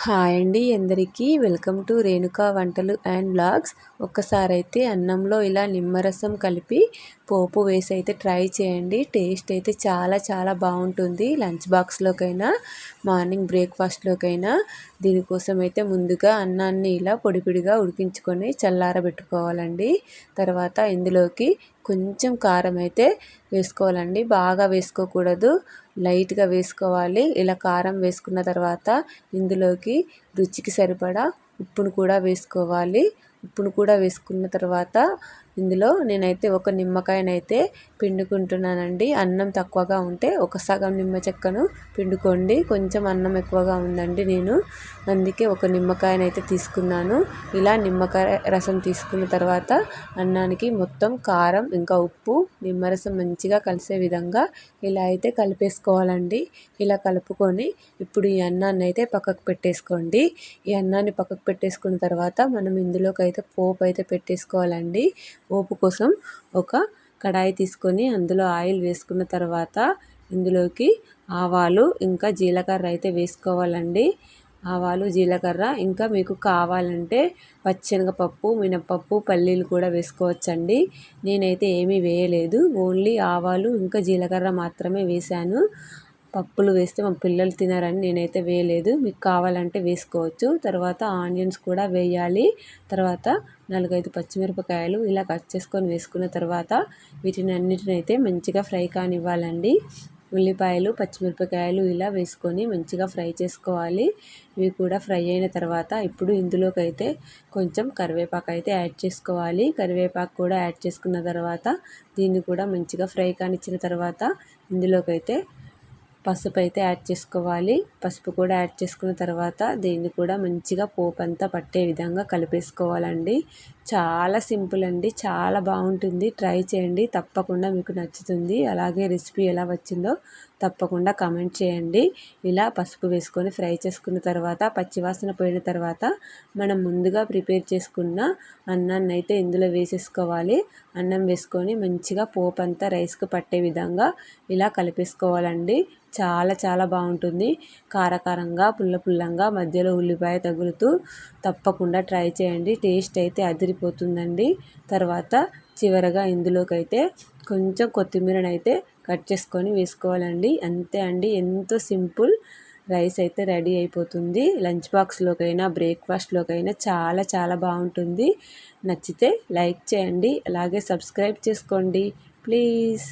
Hi అండి అందరికీ welcome to Renuka వంటలు అండ్ బ్లాగ్స్. ఒక్కసారైతే అన్నంలో ఇలా నిమ్మరసం కలిపి పోపు వేసి అయితే ట్రై చేయండి. టేస్ట్ అయితే చాలా చాలా బాగుంటుంది. లంచ్ బాక్స్లోకైనా మార్నింగ్ బ్రేక్ఫాస్ట్లోకైనా. దీనికోసం అయితే ముందుగా అన్నాన్ని ఇలా పొడిపిడిగా ఉడికించుకొని చల్లారబెట్టుకోవాలండి. తర్వాత ఇందులోకి కొంచెం కారం అయితే వేసుకోవాలండి. బాగా వేసుకోకూడదు, లైట్గా వేసుకోవాలి. ఇలా కారం వేసుకున్న తర్వాత ఇందులోకి రుచికి సరిపడా ఉప్పును కూడా వేసుకోవాలి. ఉప్పును కూడా వేసుకున్న తర్వాత ఇందులో నేనైతే ఒక నిమ్మకాయనైతే పిండుకుంటున్నానండి. అన్నం తక్కువగా ఉంటే ఒక సగం నిమ్మ చెక్కను పిండుకోండి. కొంచెం అన్నం ఎక్కువగా ఉందండి, నేను అందుకే ఒక నిమ్మకాయనైతే తీసుకున్నాను. ఇలా నిమ్మకాయ రసం తీసుకున్న తర్వాత అన్నానికి మొత్తం కారం ఇంకా ఉప్పు నిమ్మరసం మంచిగా కలిసే విధంగా ఇలా అయితే కలిపేసుకోవాలండి. ఇలా కలుపుకొని ఇప్పుడు ఈ అన్నాన్ని అయితే పక్కకు పెట్టేసుకోండి. ఈ అన్నాన్ని పక్కకు పెట్టేసుకున్న తర్వాత మనం ఇందులోకి అయితే పోపు అయితే పెట్టేసుకోవాలండి. పోపు కోసం ఒక కడాయి తీసుకొని అందులో ఆయిల్ వేసుకున్న తర్వాత ఇందులోకి ఆవాలు ఇంకా జీలకర్ర అయితే వేసుకోవాలండి. ఆవాలు జీలకర్ర ఇంకా మీకు కావాలంటే పచ్చెనగపప్పు మినపప్పు పల్లీలు కూడా వేసుకోవచ్చండి. నేనైతే ఏమీ వేయలేదు, ఓన్లీ ఆవాలు ఇంకా జీలకర్ర మాత్రమే వేశాను. పప్పులు వేస్తే మా పిల్లలు తినారని నేనైతే వేయలేదు, మీకు కావాలంటే వేసుకోవచ్చు. తర్వాత ఆనియన్స్ కూడా వేయాలి. తర్వాత 4-5 పచ్చిమిరపకాయలు ఇలా కట్ చేసుకొని వేసుకున్న తర్వాత వీటిని అన్నిటిని అయితే మంచిగా ఫ్రై కానివ్వాలండి. ఉల్లిపాయలు పచ్చిమిరపకాయలు ఇలా వేసుకొని మంచిగా ఫ్రై చేసుకోవాలి. ఇవి కూడా ఫ్రై అయిన తర్వాత ఇప్పుడు ఇందులోకి అయితే కొంచెం కరివేపాకు అయితే యాడ్ చేసుకోవాలి. కరివేపాకు కూడా యాడ్ చేసుకున్న తర్వాత దీన్ని కూడా మంచిగా ఫ్రై కానిచ్చిన తర్వాత ఇందులోకి అయితే పసుపు అయితే యాడ్ చేసుకోవాలి. పసుపు కూడా యాడ్ చేసుకున్న తర్వాత దీన్ని కూడా మంచిగా పోపు అంతా పట్టే విధంగా కలిపేసుకోవాలండి. చాలా సింపుల్ అండి, చాలా బాగుంటుంది. ట్రై చేయండి, తప్పకుండా మీకు నచ్చుతుంది. అలాగే రెసిపీ ఎలా వచ్చిందో తప్పకుండా కామెంట్ చేయండి. ఇలా పసుపు వేసుకొని ఫ్రై చేసుకున్న తర్వాత పచ్చివాసన పోయిన తర్వాత మనం ముందుగా ప్రిపేర్ చేసుకున్న అన్నాన్ని అయితే ఇందులో వేసేసుకోవాలి. అన్నం వేసుకొని మంచిగా పోపు అంతా రైస్కి పట్టే విధంగా ఇలా కలిపేసుకోవాలండి. చాలా చాలా బాగుంటుంది. కారకారంగా పుల్ల పుల్లంగా మధ్యలో ఉల్లిపాయ తగులుతూ తప్పకుండా ట్రై చేయండి. టేస్ట్ అయితే అదిరిపోతుందండి. తర్వాత చివరగా ఇందులోకి అయితే కొంచెం కొత్తిమీరనైతే కట్ చేసుకొని వేసుకోవాలండి. అంతే అండి, ఎంతో సింపుల్ రైస్ అయితే రెడీ అయిపోతుంది. లంచ్ బాక్స్లోకైనా బ్రేక్ఫాస్ట్లోకైనా చాలా చాలా బాగుంటుంది. నచ్చితే లైక్ చేయండి, అలాగే సబ్స్క్రైబ్ చేసుకోండి ప్లీజ్.